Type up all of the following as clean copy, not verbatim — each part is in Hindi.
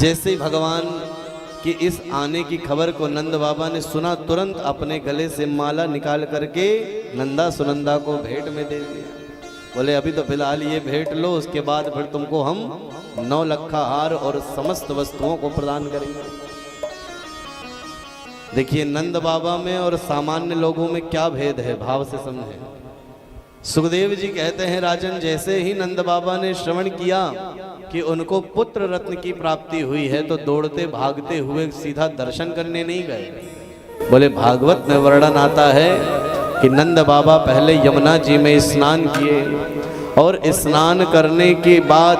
जैसे ही भगवान कि इस आने की खबर को नंद बाबा ने सुना, तुरंत अपने गले से माला निकाल करके नंदा सुनंदा को भेंट में दे दिया। बोले अभी तो फिलहाल ये भेंट लो, उसके बाद फिर तुमको हम 9 लखा हार और समस्त वस्तुओं को प्रदान करेंगे। देखिए नंद बाबा में और सामान्य लोगों में क्या भेद है, भाव से समझे। सुखदेव जी कहते हैं राजन, जैसे ही नंद बाबा ने श्रवण किया कि उनको पुत्र रत्न की प्राप्ति हुई है तो दौड़ते भागते हुए सीधा दर्शन करने नहीं गए। बोले भागवत में वर्णन आता है कि नंद बाबा पहले यमुना जी में स्नान किए और स्नान करने के बाद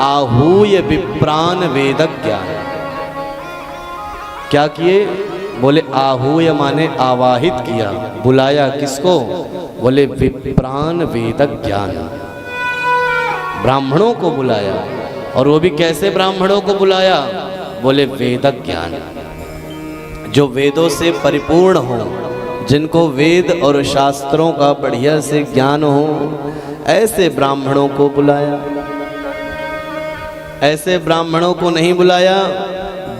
आहूय विप्रान वेदज्ञ, क्या किए? बोले आहूय माने आवाहित किया, बुलाया किसको? बोले विप्रान वेदज्ञान, ब्राह्मणों को बुलाया। और वो भी कैसे ब्राह्मणों को बुलाया? बोले वेदज्ञान, जो वेदों से परिपूर्ण हो, जिनको वेद और शास्त्रों का बढ़िया से ज्ञान हो, ऐसे ब्राह्मणों को बुलाया। ऐसे ब्राह्मणों को नहीं बुलाया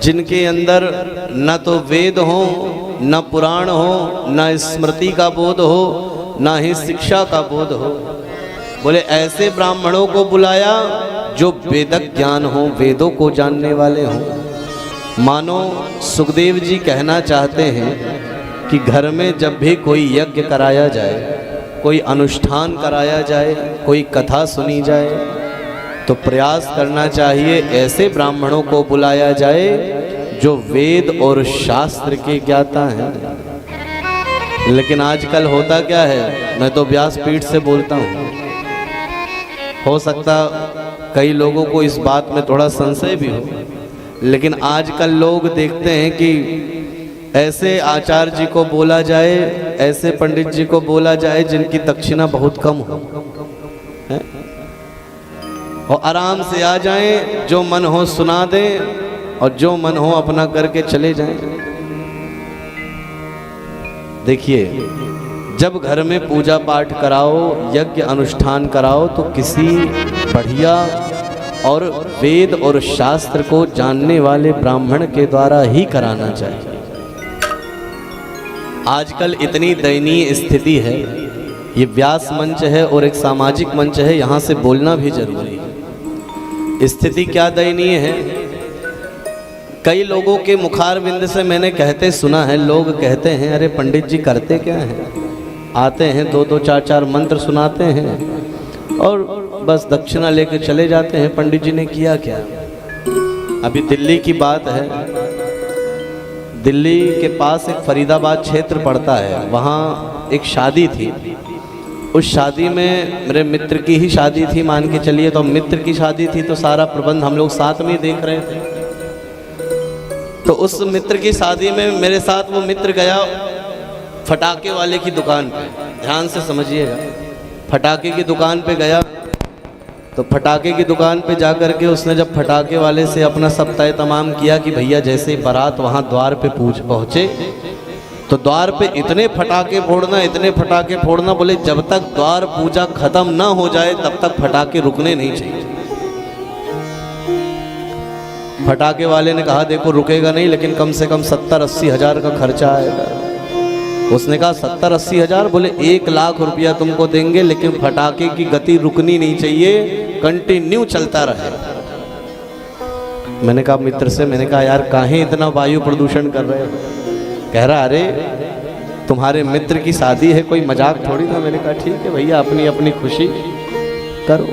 जिनके अंदर न तो वेद हो, न पुराण हो, न स्मृति का बोध हो, न ही शिक्षा का बोध हो। बोले ऐसे ब्राह्मणों को बुलाया जो वेदक ज्ञान हो, वेदों को जानने वाले हों। मानो सुखदेव जी कहना चाहते हैं कि घर में जब भी कोई यज्ञ कराया जाए, कोई अनुष्ठान कराया जाए, कोई कथा सुनी जाए, तो प्रयास करना चाहिए ऐसे ब्राह्मणों को बुलाया जाए जो वेद और शास्त्र के ज्ञाता हैं। लेकिन आजकल होता क्या है, मैं तो व्यासपीठ से बोलता हूँ, हो सकता कई लोगों को इस बात में थोड़ा संशय भी हो, लेकिन आजकल लोग देखते हैं कि ऐसे आचार्य जी को बोला जाए, ऐसे पंडित जी को बोला जाए जिनकी दक्षिणा बहुत कम हो, है? और आराम से आ जाएं, जो मन हो सुना दें और जो मन हो अपना करके चले जाएं। देखिए जब घर में पूजा पाठ कराओ, यज्ञ अनुष्ठान कराओ, तो किसी बढ़िया और वेद और शास्त्र को जानने वाले ब्राह्मण के द्वारा ही कराना चाहिए। आजकल इतनी दयनीय स्थिति है, ये व्यास मंच है और एक सामाजिक मंच है, यहाँ से बोलना भी जरूरी है। स्थिति क्या दयनीय है, कई लोगों के मुखारबिंद से मैंने कहते सुना है, लोग कहते हैं अरे पंडित जी करते क्या हैं, आते हैं 2-2 4-4 मंत्र सुनाते हैं और बस दक्षिणा लेकर चले जाते हैं, पंडित जी ने किया क्या? अभी दिल्ली की बात है, दिल्ली के पास एक फरीदाबाद क्षेत्र पड़ता है, वहाँ एक शादी थी। उस शादी में मेरे मित्र की ही शादी थी, मान के चलिए। तो मित्र की शादी थी तो सारा प्रबंध हम लोग साथ में देख रहे थे। तो उस मित्र की शादी में मेरे साथ वो मित्र गया फटाके वाले की दुकान पे, ध्यान से समझिएगा, फटाके की दुकान पे गया। तो फटाके की दुकान पे जा कर के उसने जब फटाके वाले से अपना सब तय तमाम किया कि भैया जैसे ही बारात वहाँ द्वार पे पहुँचे तो द्वार पे इतने फटाके फोड़ना, इतने फटाके फोड़ना, बोले जब तक द्वार पूजा खत्म ना हो जाए तब तक फटाके रुकने नहीं चाहिए। फटाके वाले ने कहा देखो रुकेगा नहीं, लेकिन कम से कम 70-80 हज़ार का खर्चा आएगा। उसने कहा 70-80 हज़ार? बोले 1 लाख रुपया तुमको देंगे, लेकिन फटाके की गति रुकनी नहीं चाहिए, कंटिन्यू चलता रहे। मैंने कहा मित्र से, मैंने कहा यार काहे इतना वायु प्रदूषण कर रहे हो? कह रहा अरे तुम्हारे मित्र की शादी है, कोई मजाक थोड़ी ना। मैंने कहा ठीक है भैया, अपनी अपनी खुशी करो।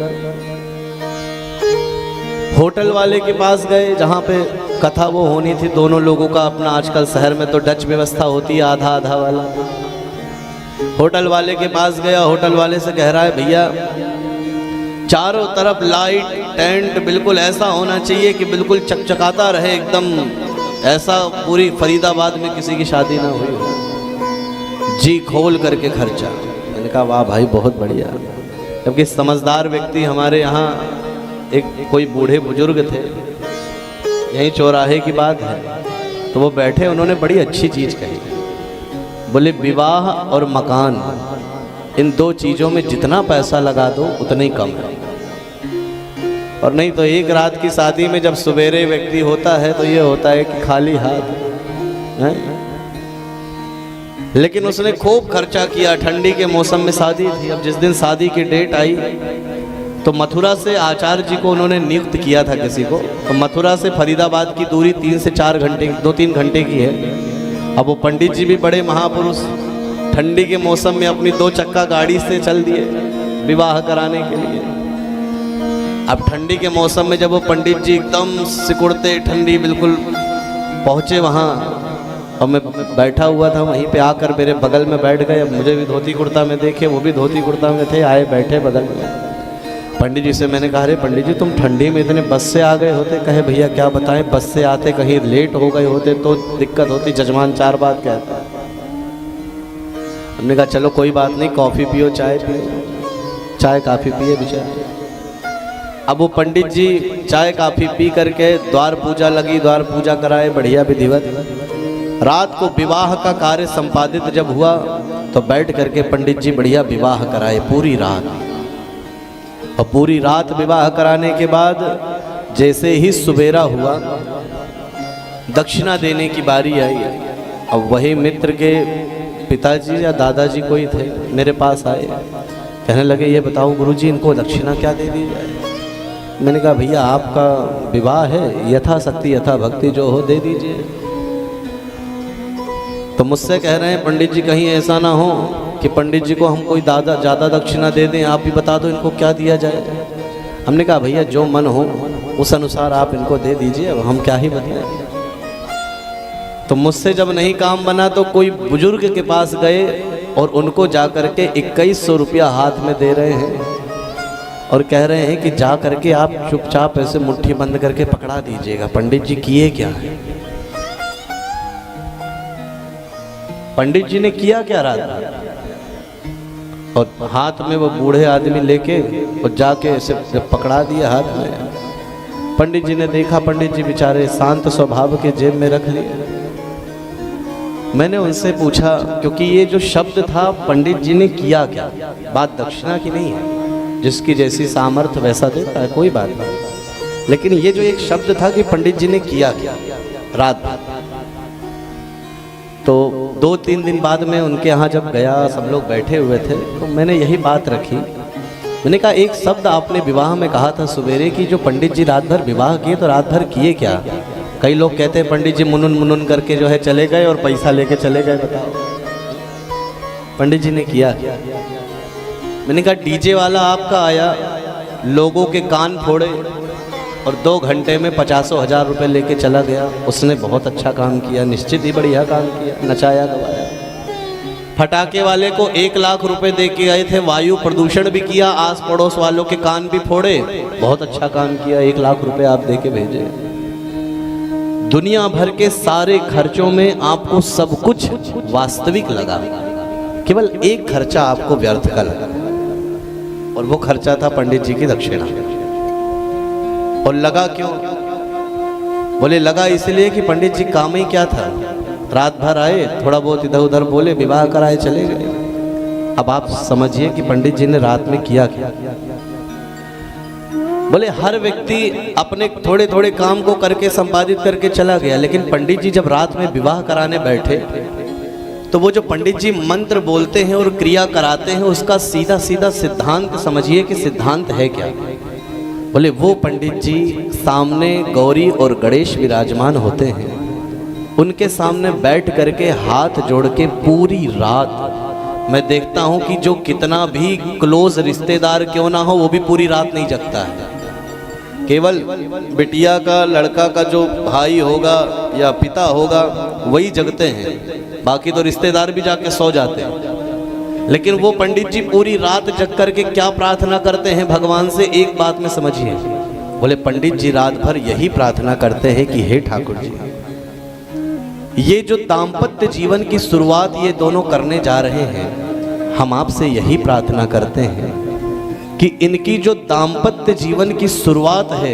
होटल वाले के पास गए जहाँ पे कथा वो होनी थी दोनों लोगों का अपना। आजकल शहर में तो डच व्यवस्था होती है, आधा आधा वाला। होटल वाले के पास गया, होटल वाले से कह रहा है भैया चारों तरफ लाइट टेंट बिल्कुल ऐसा होना चाहिए कि बिल्कुल चकचकाता रहे एकदम, ऐसा पूरी फरीदाबाद में किसी की शादी ना हुई, जी खोल करके खर्चा। मैंने कहा वाह भाई बहुत बढ़िया। जबकि समझदार व्यक्ति हमारे यहाँ एक कोई बूढ़े बुजुर्ग थे, यहीं चौराहे की बात है, तो वो बैठे, उन्होंने बड़ी अच्छी चीज़ कही। बोले विवाह और मकान, इन 2 चीज़ों में जितना पैसा लगा दो उतना ही कम है। और नहीं तो एक रात की शादी में जब सवेरे व्यक्ति होता है तो ये होता है कि खाली हाथ है। लेकिन उसने खूब खर्चा किया, ठंडी के मौसम में शादी थी। अब जिस दिन शादी की डेट आई तो मथुरा से आचार्य जी को उन्होंने नियुक्त किया था किसी को। तो मथुरा से फरीदाबाद की दूरी 3 से 4 घंटे 2-3 घंटे की है। अब वो पंडित जी भी बड़े महापुरुष ठंडी के मौसम में अपनी 2 चक्का गाड़ी से चल दिए विवाह कराने के लिए। अब ठंडी के मौसम में जब वो पंडित जी एकदम सिकुड़ते ठंडी बिल्कुल पहुँचे वहाँ, और मैं बैठा हुआ था वहीं पे, आकर मेरे बगल में बैठ गए। अब मुझे भी धोती कुर्ता में देखे, वो भी धोती कुर्ता में थे, आए बैठे बगल में। पंडित जी से मैंने कहा, अरे पंडित जी तुम ठंडी में इतने बस से आ गए होते? कहे भैया क्या बताएं, बस से आते कहीं लेट हो गए होते तो दिक्कत होती, जजमान 4 बात कहता। हमने कहा चलो कोई बात नहीं, कॉफ़ी पियो, चाय पियो। चाय काफ़ी पिए बेचारे। अब वो पंडित जी चाय काफ़ी पी करके द्वार पूजा लगी, द्वार पूजा कराए बढ़िया विधिवत। रात को विवाह का कार्य संपादित जब हुआ तो बैठ करके पंडित जी बढ़िया विवाह कराए पूरी रात। और पूरी रात विवाह कराने के बाद जैसे ही सुबेरा हुआ, दक्षिणा देने की बारी आई। अब वही मित्र के पिताजी या दादाजी कोई थे, मेरे पास आए, कहने लगे ये बताओ गुरुजी इनको दक्षिणा क्या दे दी जाए? मैंने कहा भैया आपका विवाह है, यथाशक्ति यथा भक्ति जो हो दे दीजिए। तो मुझसे कह रहे हैं पंडित जी कहीं ऐसा ना हो कि पंडित जी को हम कोई ज़्यादा दक्षिणा दे दें, आप ही बता दो इनको क्या दिया जाए। हमने कहा भैया जो मन हो उस अनुसार आप इनको दे दीजिए, अब हम क्या ही बताएं। तो मुझसे जब नहीं काम बना तो कोई बुजुर्ग के पास गए और उनको जा करके 2100 रुपया हाथ में दे रहे हैं और कह रहे हैं कि जा करके आप चुपचाप ऐसे मुट्ठी बंद करके पकड़ा दीजिएगा। पंडित जी किए क्या है? पंडित जी ने किया क्या रात? और हाथ में वो बूढ़े आदमी लेके और जाके ऐसे जब पकड़ा दिया हाथ में, पंडित जी ने देखा, पंडित जी बेचारे शांत स्वभाव के जेब में रख लिए। मैंने उनसे पूछा, क्योंकि ये जो शब्द था पंडित जी ने किया क्या, बात दक्षिणा की नहीं है, जिसकी जैसी सामर्थ्य वैसा देता है, कोई बात नहीं, लेकिन ये जो एक शब्द था कि पंडित जी ने किया क्या रात भर। तो 2-3 दिन बाद में उनके यहाँ जब गया, सब लोग बैठे हुए थे, तो मैंने यही बात रखी। मैंने कहा एक शब्द आपने विवाह में कहा था सवेरे की, जो पंडित जी रात भर विवाह किए तो रात भर किए क्या? कई लोग कहते हैं पंडित जी मुनुन मुनुन करके जो है चले गए और पैसा लेके चले गए। बताओ पंडित जी ने किया। मैंने कहा डीजे वाला आपका आया, लोगों के कान फोड़े और 2 घंटे में 50,000 रुपये लेके चला गया। उसने बहुत अच्छा काम किया, निश्चित ही बढ़िया काम किया, नचाया गवाया। फटाके वाले को 1 लाख रुपए दे के गए थे, वायु प्रदूषण भी किया, आस पड़ोस वालों के कान भी फोड़े, बहुत अच्छा काम किया, 1 लाख रुपए आप दे के भेजे। दुनिया भर के सारे खर्चों में आपको सब कुछ वास्तविक लगा, केवल एक खर्चा आपको व्यर्थ का लगा, और वो खर्चा था पंडित जी की दक्षिणा। और लगा क्यों? बोले लगा इसलिए कि पंडित जी काम ही क्या था, रात भर आए, थोड़ा बहुत इधर उधर बोले, विवाह कराए, चले गए। अब आप समझिए कि पंडित जी ने रात में किया क्या। बोले हर व्यक्ति अपने थोड़े थोड़े काम को करके संपादित करके चला गया, लेकिन पंडित जी जब रात में विवाह कराने बैठे तो वो जो पंडित जी मंत्र बोलते हैं और क्रिया कराते हैं, उसका सीधा सीधा सिद्धांत समझिए कि सिद्धांत है क्या। बोले वो पंडित जी सामने गौरी और गणेश विराजमान होते हैं, उनके सामने बैठ करके हाथ जोड़ के पूरी रात मैं देखता हूं कि जो कितना भी क्लोज रिश्तेदार क्यों ना हो वो भी पूरी रात नहीं जगता है। केवल बिटिया का, लड़का का जो भाई होगा या पिता होगा वही जगते हैं, बाकी तो रिश्तेदार भी जाके सो जाते हैं। लेकिन वो पंडित जी पूरी रात जग करके क्या प्रार्थना करते हैं भगवान से, एक बात में समझिए। बोले पंडित जी रात भर यही प्रार्थना करते हैं कि हे ठाकुर जी, ये जो दाम्पत्य जीवन की शुरुआत ये दोनों करने जा रहे हैं, हम आपसे यही प्रार्थना करते हैं कि इनकी जो दाम्पत्य जीवन की शुरुआत है,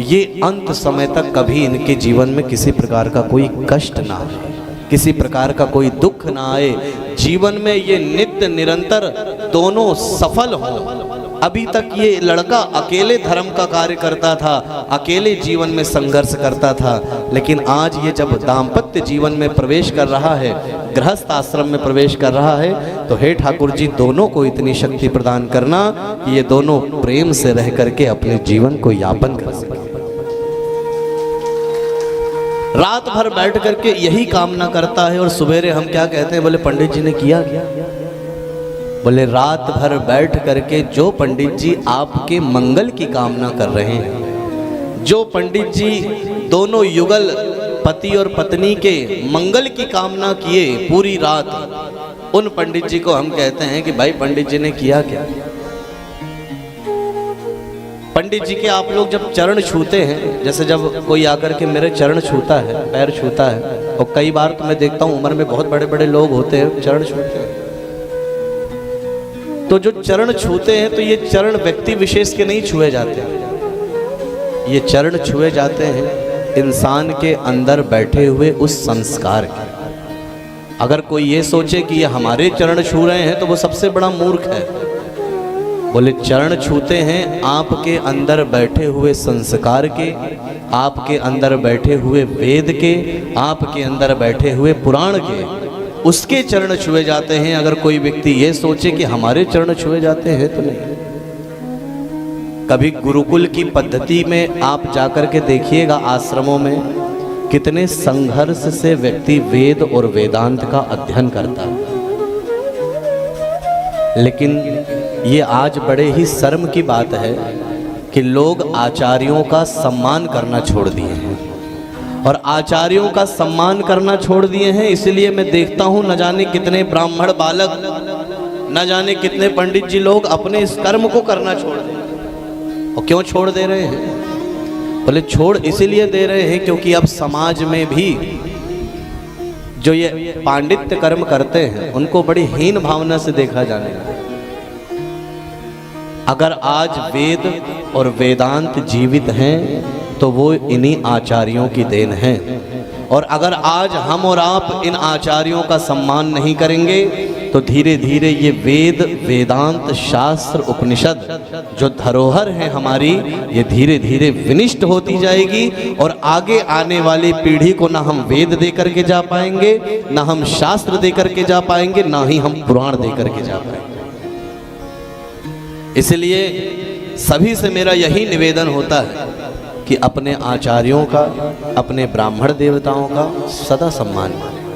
ये अंत समय तक कभी इनके जीवन में किसी प्रकार का कोई कष्ट ना आए, किसी प्रकार का कोई दुख ना आए, जीवन में ये नित्य निरंतर दोनों सफल हों, अभी तक ये लड़का अकेले धर्म का कार्य करता था, अकेले जीवन में संघर्ष करता था, लेकिन आज ये जब दाम्पत्य जीवन में प्रवेश कर रहा है, गृहस्थ आश्रम में प्रवेश कर रहा है, तो हे ठाकुर जी दोनों को इतनी शक्ति प्रदान करना कि ये दोनों प्रेम से रह करके अपने जीवन को यापन कर सके। रात भर बैठ करके यही कामना करता है और सवेरे हम क्या कहते हैं, बोले पंडित जी ने किया क्या? बोले रात भर बैठ करके जो पंडित जी आपके मंगल की कामना कर रहे हैं, जो पंडित जी दोनों युगल पति और पत्नी के मंगल की कामना किए पूरी रात, उन पंडित जी को हम कहते हैं कि भाई पंडित जी ने किया क्या? पंडित जी के आप लोग जब चरण छूते हैं, जैसे जब कोई आकर के मेरे चरण छूता है, पैर छूता है, और कई बार तो मैं देखता हूँ उम्र में बहुत बड़े बड़े लोग होते हैं चरण छूते हैं, तो जो चरण छूते हैं तो ये चरण व्यक्ति विशेष के नहीं छुए जाते, ये चरण छुए जाते हैं इंसान के अंदर बैठे हुए उस संस्कार के। अगर कोई ये सोचे कि ये हमारे चरण छू रहे हैं तो वो सबसे बड़ा मूर्ख है। बोले चरण छूते हैं आपके अंदर बैठे हुए संस्कार के, आपके अंदर बैठे हुए वेद के, आपके अंदर बैठे हुए पुराण के, उसके चरण छुए जाते हैं। अगर कोई व्यक्ति ये सोचे कि हमारे चरण छुए जाते हैं तो नहीं। कभी गुरुकुल की पद्धति में आप जाकर के देखिएगा, आश्रमों में कितने संघर्ष से व्यक्ति वेद और वेदांत का अध्ययन करता है, लेकिन ये आज बड़े ही शर्म की बात है कि लोग आचार्यों का सम्मान करना छोड़ दिए हैं, और आचार्यों का सम्मान करना छोड़ दिए हैं। इसलिए मैं देखता हूँ न जाने कितने ब्राह्मण बालक, न जाने कितने पंडित जी लोग अपने इस कर्म को करना छोड़ दे। और क्यों छोड़ दे रहे हैं? बोले छोड़ इसीलिए दे रहे हैं क्योंकि अब समाज में भी जो ये पांडित्य कर्म करते हैं उनको बड़ी हीन भावना से देखा जाने लगा। अगर आज वेद और वेदांत जीवित हैं तो वो इन्हीं आचार्यों की देन है, और अगर आज हम और आप इन आचार्यों का सम्मान नहीं करेंगे तो धीरे धीरे ये वेद, वेदांत, शास्त्र, उपनिषद जो धरोहर है हमारी, ये धीरे धीरे विनिष्ट होती जाएगी, और आगे आने वाली पीढ़ी को ना हम वेद दे करके जा पाएंगे, ना हम शास्त्र दे करके जा पाएंगे, ना ही हम पुराण दे करके जा पाएंगे। इसलिए सभी से मेरा यही निवेदन होता है कि अपने आचार्यों का, अपने ब्राह्मण देवताओं का सदा सम्मान करें।